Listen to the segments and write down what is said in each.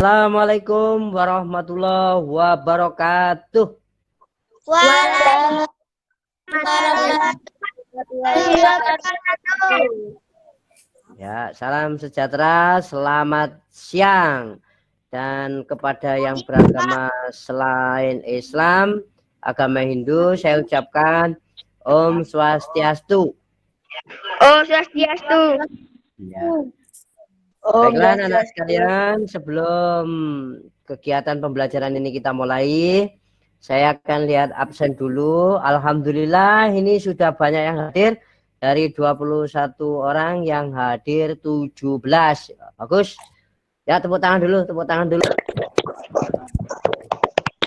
Assalamualaikum warahmatullahi wabarakatuh. Waalaikumsalam warahmatullahi wabarakatuh. Ya, salam sejahtera, selamat siang. Dan kepada yang beragama selain Islam, agama Hindu, saya ucapkan Om Swastiastu. Om Swastiastu. Ya. Baiklah anak-anak sekalian, sebelum kegiatan pembelajaran ini kita mulai, saya akan lihat absen dulu. Alhamdulillah ini sudah banyak yang hadir. Dari 21 orang yang hadir 17. Bagus. Ya, tepuk tangan dulu, tepuk tangan dulu.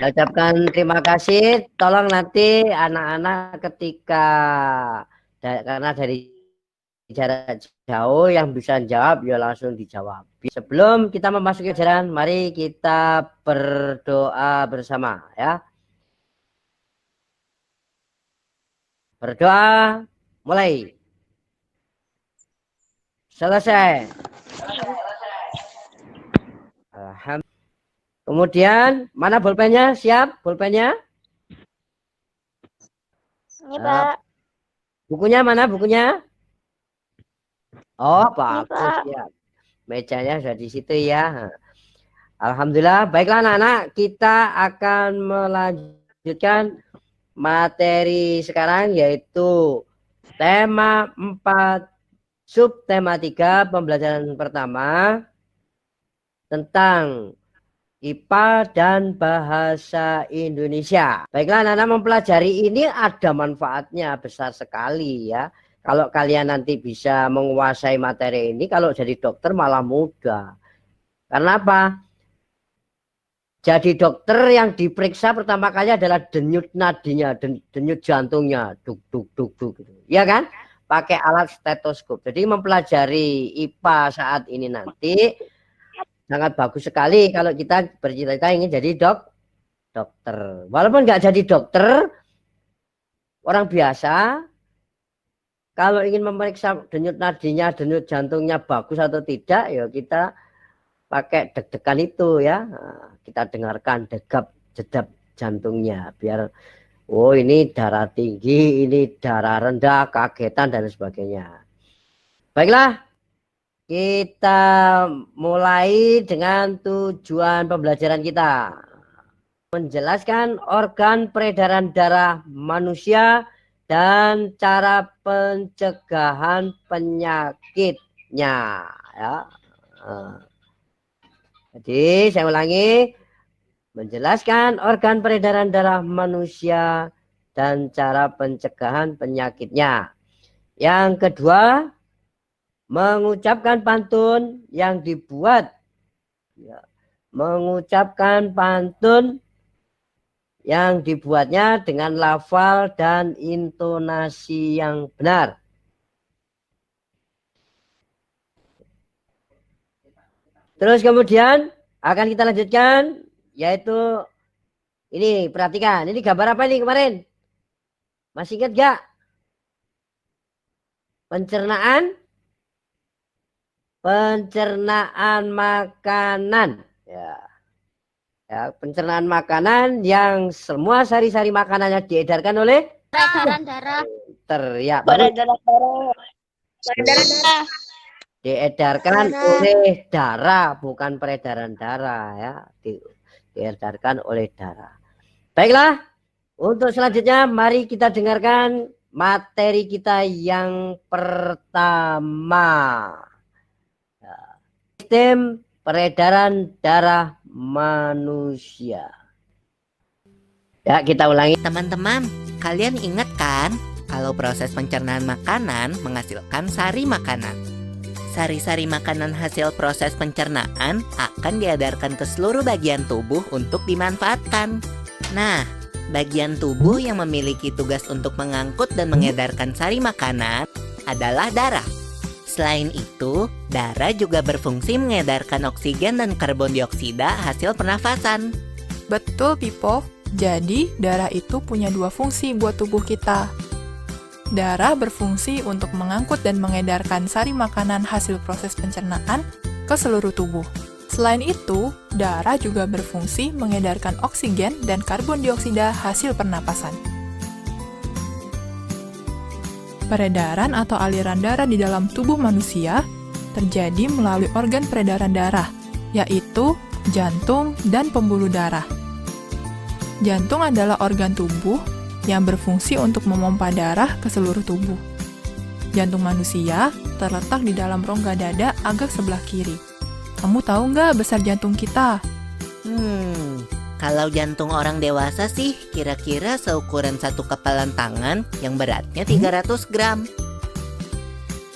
Saya ucapkan terima kasih. Tolong nanti anak-anak ketika karena dari jarak jauh yang bisa jawab ya langsung dijawab. Sebelum kita memasuki pelajaran, mari kita berdoa bersama ya. Berdoa mulai. Selesai. Alhamdulillah. Kemudian mana bolpennya? Siap bolpennya? Ini Pak. Bukunya mana bukunya? Oh, bagus Pak. ya. Mejanya sudah di situ ya. Alhamdulillah. Baiklah anak-anak, kita akan melanjutkan materi sekarang yaitu tema 4 subtema 3 pembelajaran pertama tentang IPA dan bahasa Indonesia. Baiklah anak-anak, mempelajari ini ada manfaatnya besar sekali ya. Kalau kalian nanti bisa menguasai materi ini, kalau jadi dokter malah mudah. Karena apa? Jadi dokter yang diperiksa pertama kali adalah denyut nadinya, denyut jantungnya, duk duk duk duk gitu. Ya kan? Pakai alat stetoskop. Jadi mempelajari IPA saat ini nanti sangat bagus sekali kalau kita bercita-cita ingin jadi dokter. Walaupun nggak jadi dokter, orang biasa kalau ingin memeriksa denyut nadinya, denyut jantungnya bagus atau tidak, ya kita pakai deg-degan itu ya. Nah, kita dengarkan jedap jantungnya biar oh ini darah tinggi, ini darah rendah, kagetan dan sebagainya. Baiklah, kita mulai dengan tujuan pembelajaran kita. Menjelaskan organ peredaran darah manusia dan cara pencegahan penyakitnya ya. Jadi saya ulangi, menjelaskan organ peredaran darah manusia dan cara pencegahan penyakitnya. Yang kedua, mengucapkan pantun yang dibuat ya, mengucapkan pantun yang dibuatnya dengan lafal dan intonasi yang benar. Terus kemudian akan kita lanjutkan yaitu ini, perhatikan, ini gambar apa ini kemarin? Masih ingat gak? Pencernaan makanan ya. Ya, pencernaan makanan yang semua sari-sari makanannya diedarkan oleh Peredaran darah. Ya, Peredaran darah. Diedarkan oleh darah, bukan peredaran darah ya. Diedarkan oleh darah. Baiklah, untuk selanjutnya mari kita dengarkan materi kita yang pertama. Sistem peredaran darah manusia. Ya, kita ulangi. Teman-teman, kalian ingat kan kalau proses pencernaan makanan menghasilkan sari makanan? Sari-sari makanan hasil proses pencernaan akan diedarkan ke seluruh bagian tubuh untuk dimanfaatkan. Nah, bagian tubuh yang memiliki tugas untuk mengangkut dan mengedarkan sari makanan adalah darah. Selain itu, darah juga berfungsi mengedarkan oksigen dan karbon dioksida hasil pernafasan. Betul, Pipo. Jadi, darah itu punya dua fungsi buat tubuh kita. Darah berfungsi untuk mengangkut dan mengedarkan sari makanan hasil proses pencernaan ke seluruh tubuh. Selain itu, darah juga berfungsi mengedarkan oksigen dan karbon dioksida hasil pernapasan. Peredaran atau aliran darah di dalam tubuh manusia terjadi melalui organ peredaran darah, yaitu jantung dan pembuluh darah. Jantung adalah organ tubuh yang berfungsi untuk memompa darah ke seluruh tubuh. Jantung manusia terletak di dalam rongga dada agak sebelah kiri. Kamu tahu nggak besar jantung kita? Kalau jantung orang dewasa sih kira-kira seukuran satu kepalan tangan yang beratnya 300 gram.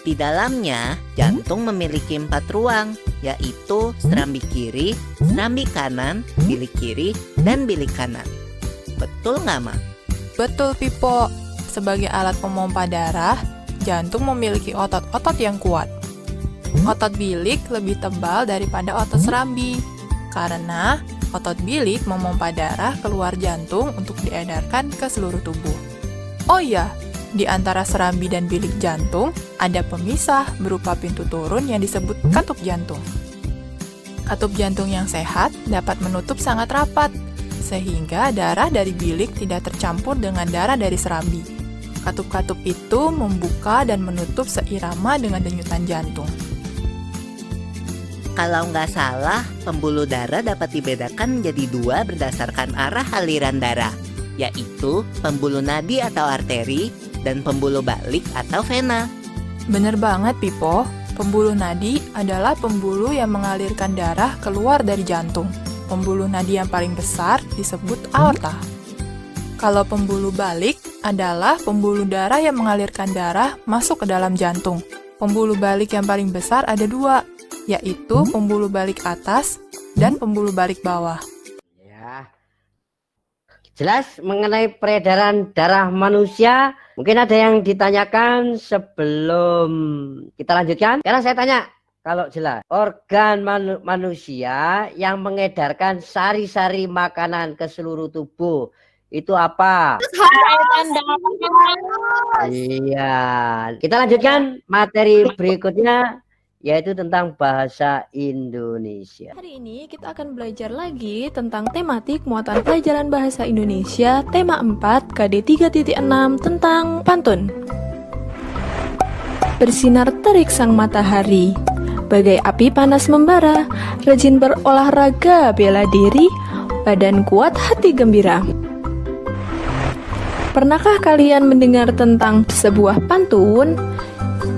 Di dalamnya, jantung memiliki 4 ruang, yaitu serambi kiri, serambi kanan, bilik kiri, dan bilik kanan. Betul nggak, Ma? Betul, Pipo. Sebagai alat pemompa darah, jantung memiliki otot-otot yang kuat. Otot bilik lebih tebal daripada otot serambi, karena otot bilik memompa darah keluar jantung untuk diedarkan ke seluruh tubuh. Oh iya, di antara serambi dan bilik jantung, ada pemisah berupa pintu turun yang disebut katup jantung. Katup jantung yang sehat dapat menutup sangat rapat, sehingga darah dari bilik tidak tercampur dengan darah dari serambi. Katup-katup itu membuka dan menutup seirama dengan denyutan jantung. Kalau nggak salah, pembuluh darah dapat dibedakan menjadi 2 berdasarkan arah aliran darah, yaitu pembuluh nadi atau arteri dan pembuluh balik atau vena. Bener banget, Pipo. Pembuluh nadi adalah pembuluh yang mengalirkan darah keluar dari jantung. Pembuluh nadi yang paling besar disebut aorta. Kalau pembuluh balik adalah pembuluh darah yang mengalirkan darah masuk ke dalam jantung. Pembuluh balik yang paling besar ada 2, yaitu pembuluh balik atas dan pembuluh balik bawah. Ya. Jelas mengenai peredaran darah manusia. Mungkin ada yang ditanyakan sebelum kita lanjutkan. Karena saya tanya, kalau jelas, organ manusia yang mengedarkan sari-sari makanan ke seluruh tubuh itu apa? Iya. Kita lanjutkan materi berikutnya, yaitu tentang bahasa Indonesia. Hari ini kita akan belajar lagi tentang tematik muatan pelajaran bahasa Indonesia tema 4 KD 3.6 tentang pantun. Bersinar terik sang matahari, bagai api panas membara, rajin berolahraga bela diri, badan kuat hati gembira. Pernahkah kalian mendengar tentang sebuah pantun?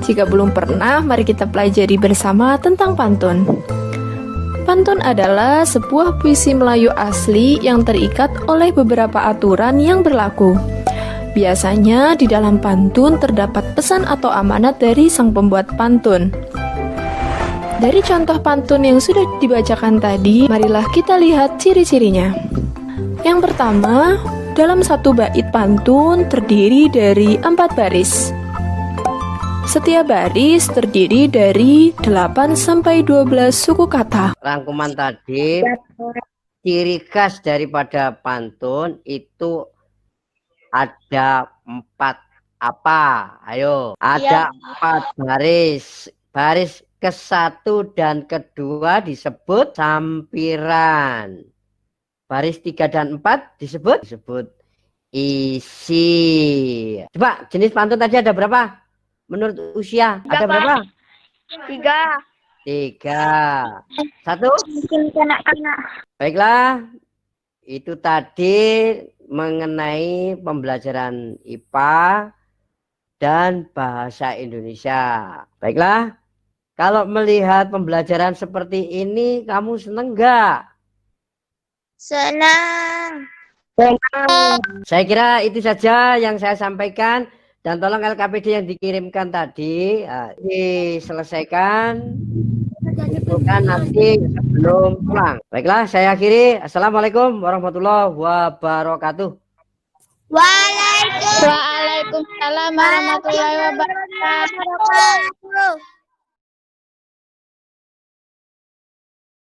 Jika belum pernah, mari kita pelajari bersama tentang pantun. Pantun adalah sebuah puisi Melayu asli yang terikat oleh beberapa aturan yang berlaku. Biasanya di dalam pantun terdapat pesan atau amanat dari sang pembuat pantun. Dari contoh pantun yang sudah dibacakan tadi, marilah kita lihat ciri-cirinya. Yang pertama, dalam satu bait pantun terdiri dari 4 baris. Setiap baris terdiri dari 8 sampai 12 suku kata. Rangkuman tadi, ciri khas daripada pantun itu ada 4 apa? Ayo, ada 4 baris. Baris ke-1 dan ke-2 disebut sampiran. Baris 3 dan 4 disebut isi. Coba jenis pantun tadi ada berapa? Menurut usia ada berapa? 3. 1. Mungkin kanak-kanak. Baiklah, itu tadi mengenai pembelajaran IPA dan bahasa Indonesia. Baiklah, kalau melihat pembelajaran seperti ini, kamu seneng nggak? Senang. Saya kira itu saja yang saya sampaikan. Dan tolong LKPD yang dikirimkan tadi diselesaikan. Itu kan nanti sebelum pulang. Baiklah, saya akhiri. Assalamualaikum warahmatullahi wabarakatuh. Waalaikumsalam warahmatullahi wabarakatuh.